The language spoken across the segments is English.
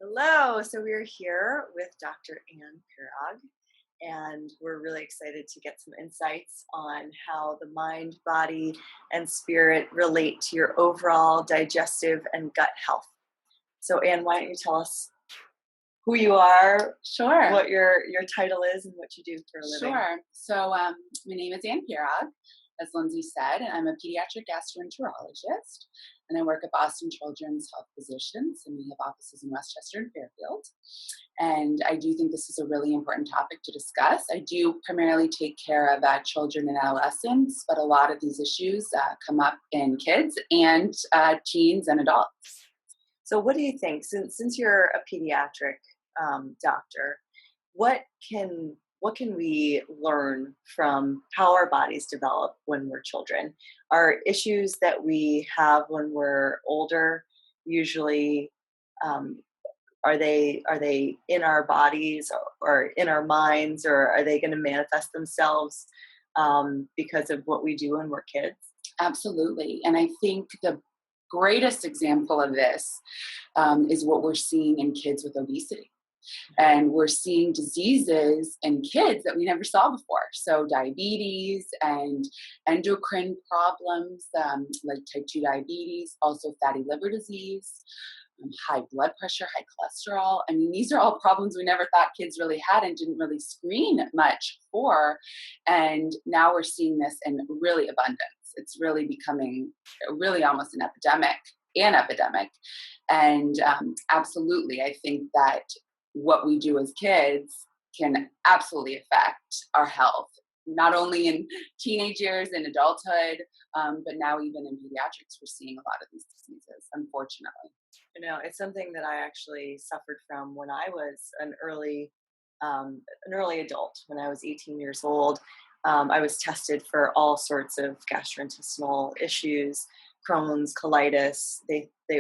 Hello. So we're here with Dr. Ann Pierog, and we're really excited to get some insights on how the mind, body, and spirit relate to your overall digestive and gut health. So, Ann, why don't you tell us who you are, Sure, what your title is, and what you do for a living? sure. My name is Ann Pierog, as Lindsay said, and I'm a pediatric gastroenterologist, and I work at Boston Children's Health Physicians, and we have offices in Westchester and Fairfield. And I do think this is a really important topic to discuss. I do primarily take care of children and adolescents, but a lot of these issues come up in kids and teens and adults. So, what do you think? Since you're a pediatric doctor, what can we learn from how our bodies develop when we're children? Are issues that we have when we're older usually um, are they in our bodies or in our minds, or are they going to manifest themselves because of what we do when we're kids? Absolutely. And I think the greatest example of this is what we're seeing in kids with obesity. And we're seeing diseases in kids that we never saw before. So, diabetes and endocrine problems like type 2 diabetes, also fatty liver disease, high blood pressure, high cholesterol. I mean, these are all problems we never thought kids really had and didn't really screen much for. And now we're seeing this in really abundance. It's really becoming really almost an epidemic. And absolutely, I think that what we do as kids can absolutely affect our health, not only in teenage years and adulthood, but now even in pediatrics, we're seeing a lot of these diseases, unfortunately. It's something that I actually suffered from when I was an early adult. When I was 18 years old, I was tested for all sorts of gastrointestinal issues, Crohn's, colitis.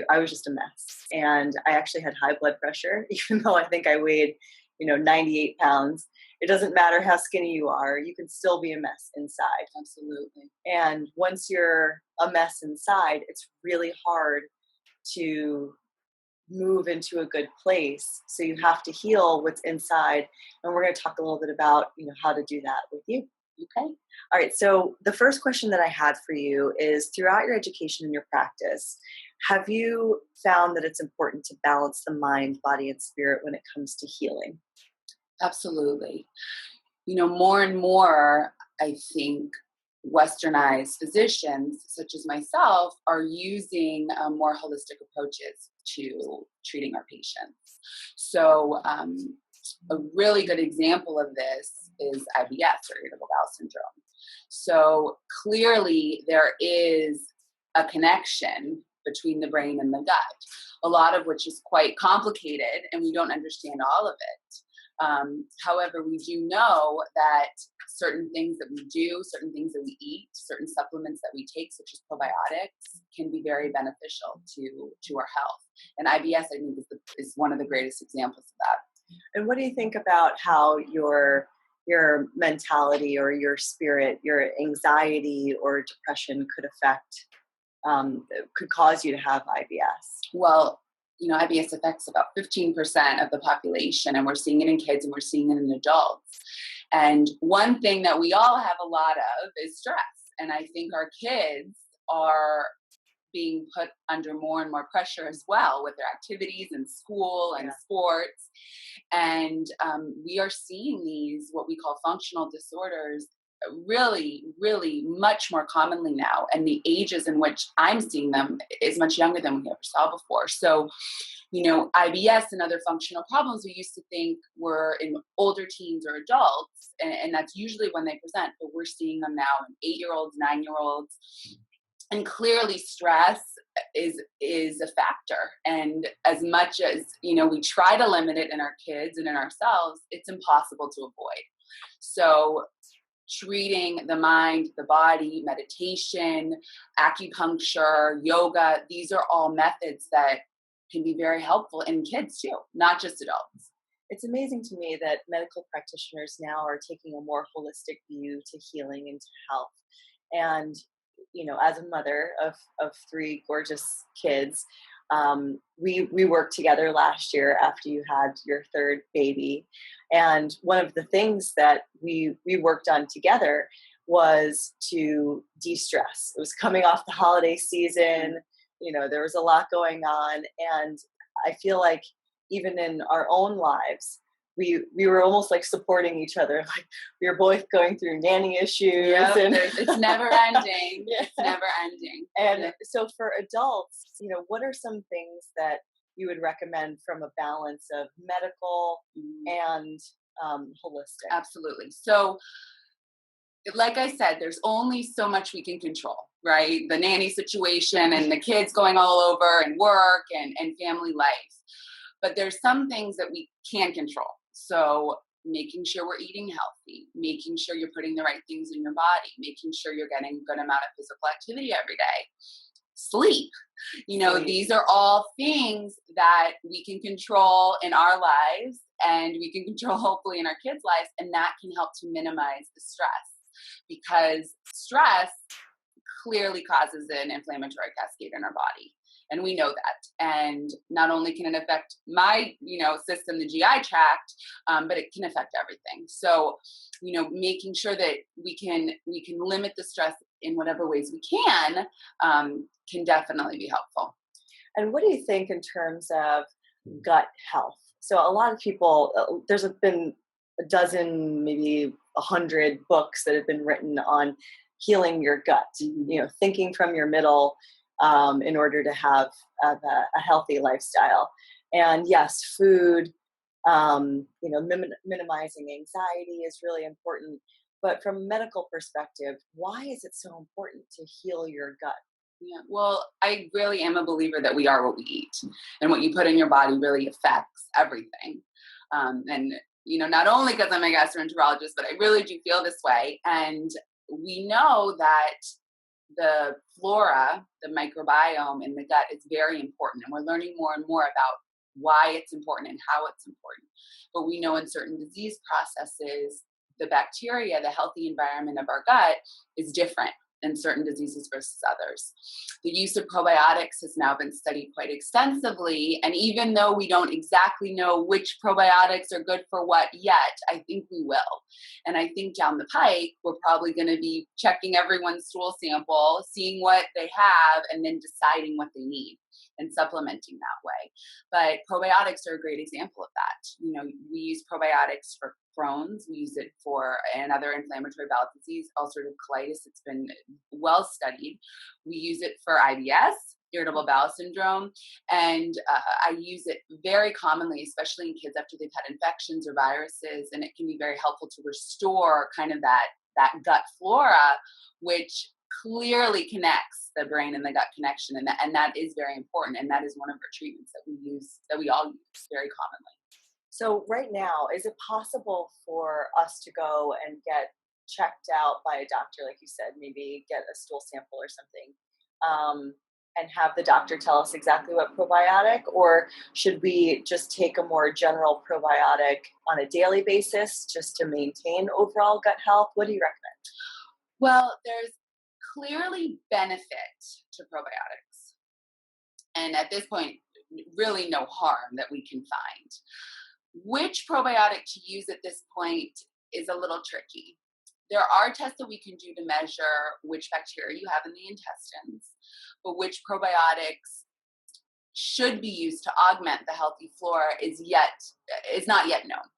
I was just a mess, and I actually had high blood pressure, even though I think I weighed, 98 pounds. It doesn't matter how skinny you are; you can still be a mess inside. Absolutely. And once you're a mess inside, it's really hard to move into a good place. So you have to heal what's inside. And we're going to talk a little bit about, how to do that with you. Okay. All right. So the first question that I had for you is, throughout your education and your practice, have you found that it's important to balance the mind, body, and spirit when it comes to healing? Absolutely. More and more, I think westernized physicians, such as myself, are using more holistic approaches to treating our patients. So, a really good example of this is IBS, or irritable bowel syndrome. So, clearly, there is a connection between the brain and the gut, a lot of which is quite complicated, and we don't understand all of it. However, we do know that certain things that we do, certain things that we eat, certain supplements that we take, such as probiotics, can be very beneficial to our health. And IBS, I think, is one of the greatest examples of that. And what do you think about how your mentality or your spirit, your anxiety or depression could cause you to have IBS? Well, IBS affects about 15% of the population, and we're seeing it in kids and we're seeing it in adults. And one thing that we all have a lot of is stress. And I think our kids are being put under more and more pressure as well with their activities in school and sports. And we are seeing these, what we call functional disorders, really, really much more commonly now. And the ages in which I'm seeing them is much younger than we ever saw before. So, IBS and other functional problems we used to think were in older teens or adults, and that's usually when they present, but we're seeing them now in 8-year-olds, 9-year-olds. And clearly stress is a factor. And as much as, we try to limit it in our kids and in ourselves, it's impossible to avoid. So treating the mind, the body, meditation, acupuncture, yoga, these are all methods that can be very helpful in kids too, not just adults. It's amazing to me that medical practitioners now are taking a more holistic view to healing and to health. And as a mother of three gorgeous kids, We worked together last year after you had your third baby, and one of the things that we worked on together was to de-stress. It was coming off the holiday season. There was a lot going on, and I feel like even in our own lives, we were almost like supporting each other. Like we were both going through nanny issues, Yep, and it's never ending. yeah. It's never ending. And Yeah. so for adults, what are some things that you would recommend from a balance of medical and holistic? Absolutely. So, like I said, there's only so much we can control, right? The nanny situation and the kids going all over and work and family life. But there's some things that we can control. So making sure we're eating healthy, making sure you're putting the right things in your body, making sure you're getting a good amount of physical activity every day. Sleep. These are all things that we can control in our lives and we can control hopefully in our kids' lives, and that can help to minimize the stress, because stress clearly causes an inflammatory cascade in our body. And we know that. And not only can it affect my, system, the GI tract, but it can affect everything. So, making sure that we can limit the stress in whatever ways we can definitely be helpful. And what do you think in terms of gut health? So a lot of people, there's been a dozen, maybe 100 books that have been written on healing your gut, thinking from your middle, in order to have a healthy lifestyle. And yes, food, minimizing anxiety is really important. But from a medical perspective, why is it so important to heal your gut? Yeah, well, I really am a believer that we are what we eat, and what you put in your body really affects everything. And not only because I'm a gastroenterologist, but I really do feel this way. And we know that the flora, the microbiome in the gut is very important. And we're learning more and more about why it's important and how it's important. But we know in certain disease processes, the bacteria, the healthy environment of our gut is different in certain diseases versus others. The use of probiotics has now been studied quite extensively. And even though we don't exactly know which probiotics are good for what yet, I think we will. And I think down the pike, we're probably going to be checking everyone's stool sample, seeing what they have, and then deciding what they need and supplementing that way. But probiotics are a great example of that. We use probiotics for Crohn's. We use it for another inflammatory bowel disease, ulcerative colitis. It's been well studied. We use it for IBS, irritable bowel syndrome, and I use it very commonly, especially in kids after they've had infections or viruses, and it can be very helpful to restore kind of that gut flora, which clearly connects the brain and the gut connection, and that is very important, and that is one of our treatments that we all use very commonly. So right now, is it possible for us to go and get checked out by a doctor, like you said, maybe get a stool sample or something, and have the doctor tell us exactly what probiotic, or should we just take a more general probiotic on a daily basis just to maintain overall gut health? What do you recommend? Well, there's clearly benefit to probiotics. And at this point, really no harm that we can find. Which probiotic to use at this point is a little tricky. There are tests that we can do to measure which bacteria you have in the intestines, but which probiotics should be used to augment the healthy flora is not yet known.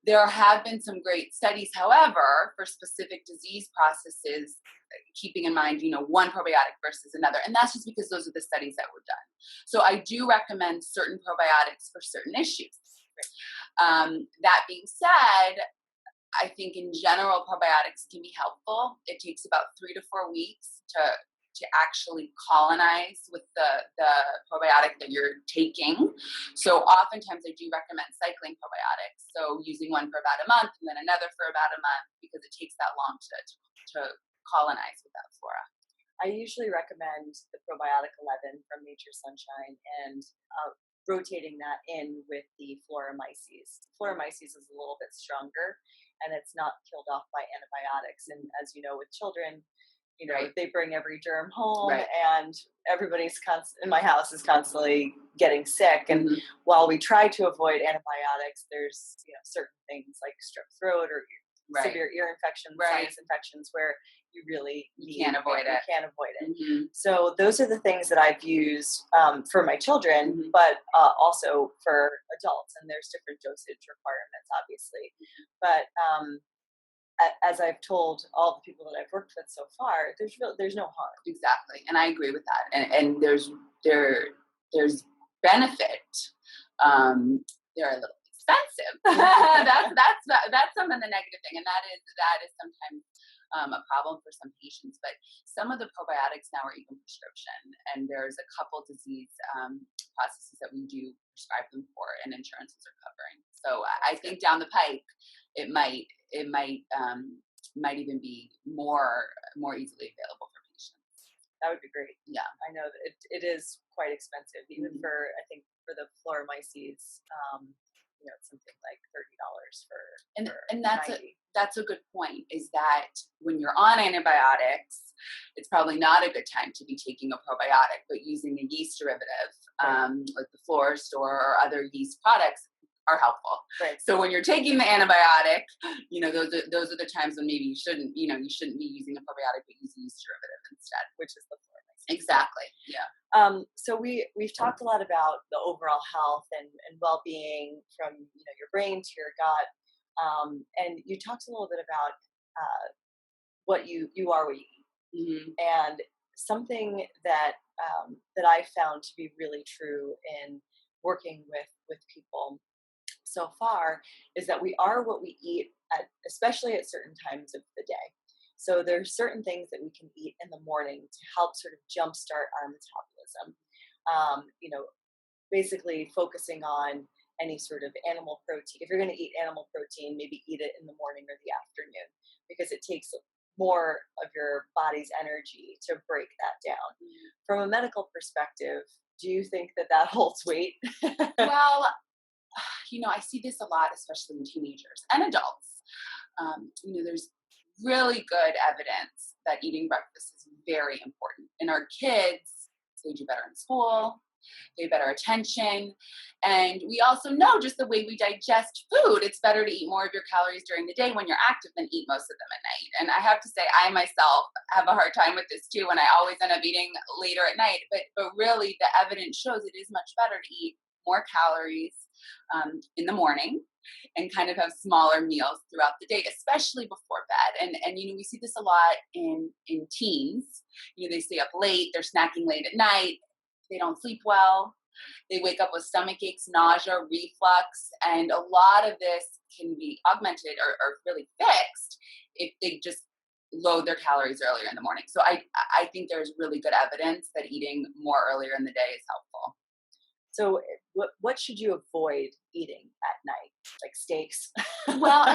There have been some great studies, however, for specific disease processes, keeping in mind, one probiotic versus another. And that's just because those are the studies that were done. So I do recommend certain probiotics for certain issues. That being said, I think in general, probiotics can be helpful. It takes about 3 to 4 weeks to actually colonize with the probiotic that you're taking. So oftentimes I do recommend cycling probiotics. So using one for about a month and then another for about a month, because it takes that long to colonize with that flora. I usually recommend the probiotic 11 from Nature's Sunshine and rotating that in with the Floromyces. Floromyces is a little bit stronger and it's not killed off by antibiotics. And as you know, with children, Right. they bring every germ home, Right. and everybody's in my house is constantly getting sick. And Mhm. while we try to avoid antibiotics, there's certain things like strep throat or Right. severe ear infections, Right. sinus infections, where you really You can't avoid it. can't avoid it. Mhm. So those are the things that I've used for my children, Mhm. but also for adults. And there's different dosage requirements, obviously. But as I've told all the people that I've worked with so far, there's no harm. Exactly, and I agree with that. And there's benefit. They're a little expensive. That's some of the negative thing, and that is sometimes a problem for some patients. But some of the probiotics now are even prescription, and there's a couple disease processes that we do prescribe them for, and insurances are covering. So I think down the pike, it might even be more easily available for patients. That would be great. Yeah. I know that it is quite expensive, even Mhm. for, I think, for the Floromyces, it's something like $30 And for and 90. that's a good point, is that when you're on antibiotics, it's probably not a good time to be taking a probiotic, but using a yeast derivative, Right. like the Floristore or other yeast products are helpful. Right. So when you're taking the antibiotic, those are the times when maybe you shouldn't be using a probiotic, but use a yeast derivative instead. Which is the Floromyces. Exactly. Yeah. So we've talked a lot about the overall health and well-being, from your brain to your gut, and you talked a little bit about what you are what you eat. Hmm. And something that I found to be really true in working with people so far is that we are what we eat, especially at certain times of the day. So there's certain things that we can eat in the morning to help sort of jumpstart our metabolism. Um, you know, Basically focusing on any sort of animal protein. If you're going to eat animal protein, maybe eat it in the morning or the afternoon, because it takes more of your body's energy to break that down. From a medical perspective, do you think that holds weight? Well, I see this a lot, especially in teenagers and adults. There's really good evidence that eating breakfast is very important. And our kids, they do better in school, they have better attention. And we also know just the way we digest food, it's better to eat more of your calories during the day when you're active than eat most of them at night. And I have to say, I myself have a hard time with this too, and I always end up eating later at night. But really, the evidence shows it is much better to eat more calories in the morning and kind of have smaller meals throughout the day, especially before bed. And we see this a lot in teens. They stay up late, they're snacking late at night, they don't sleep well, they wake up with stomach aches, nausea, reflux, and a lot of this can be augmented or really fixed if they just load their calories earlier in the morning. So I think there's really good evidence that eating more earlier in the day is helpful. So what should you avoid eating at night? Like steaks? Well,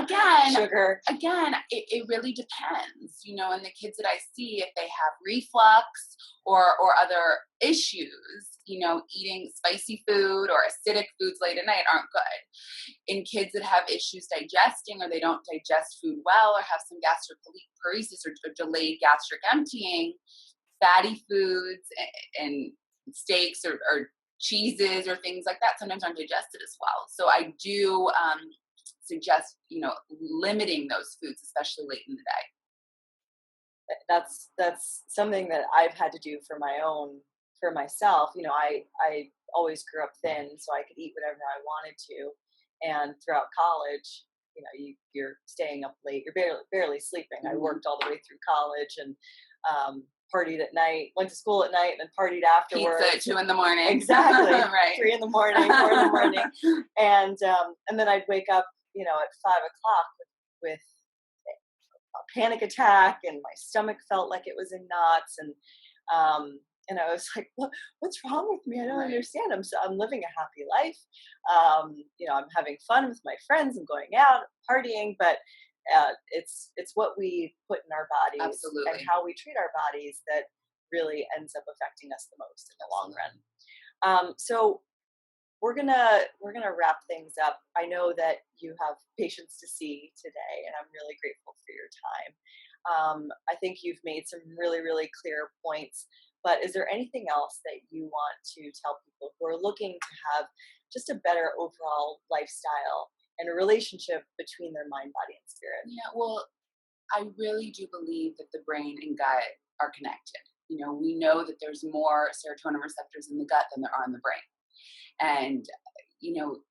Sugar? again, it really depends. And the kids that I see, if they have reflux or other issues, eating spicy food or acidic foods late at night aren't good. In kids that have issues digesting, or they don't digest food well, or have some gastroparesis or delayed gastric emptying, fatty foods and steaks or cheeses or things like that sometimes aren't digested as well. So I do suggest, limiting those foods, especially late in the day. That's something that I've had to do for myself. I always grew up thin, so I could eat whatever I wanted to. And throughout college, you're staying up late, you're barely sleeping. I Mhm. worked all the way through college, and partied at night, went to school at night, and then partied afterwards. Pizza at 2 a.m. Exactly. Right. 3 in the morning, 4 in the morning. And then I'd wake up, at 5 o'clock with a panic attack, and my stomach felt like it was in knots. And I was like, what's wrong with me? I don't Right. understand. I'm living a happy life. I'm having fun with my friends. I'm going out, partying, but it's what we put in our bodies. Absolutely. And how we treat our bodies that really ends up affecting us the most in the long run. So we're gonna wrap things up. I know that you have patients to see today, and I'm really grateful for your time. I think you've made some really, really clear points. But is there anything else that you want to tell people who are looking to have just a better overall lifestyle and a relationship between their mind, body, and spirit? Yeah, well, I really do believe that the brain and gut are connected. We know that there's more serotonin receptors in the gut than there are in the brain. And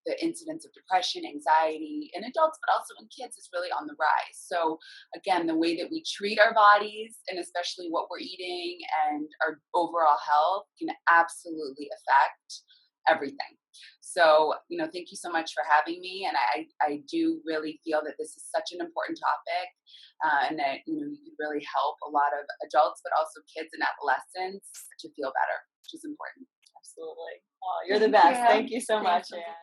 the incidence of depression, anxiety in adults, but also in kids is really on the rise. So again, the way that we treat our bodies and especially what we're eating and our overall health can absolutely affect everything. So, thank you so much for having me. And I do really feel that this is such an important topic, and that, you could really help a lot of adults, but also kids and adolescents to feel better, which is important. Absolutely. Oh, you're the Thank best. you. Thank you so much, Thanks. Anne.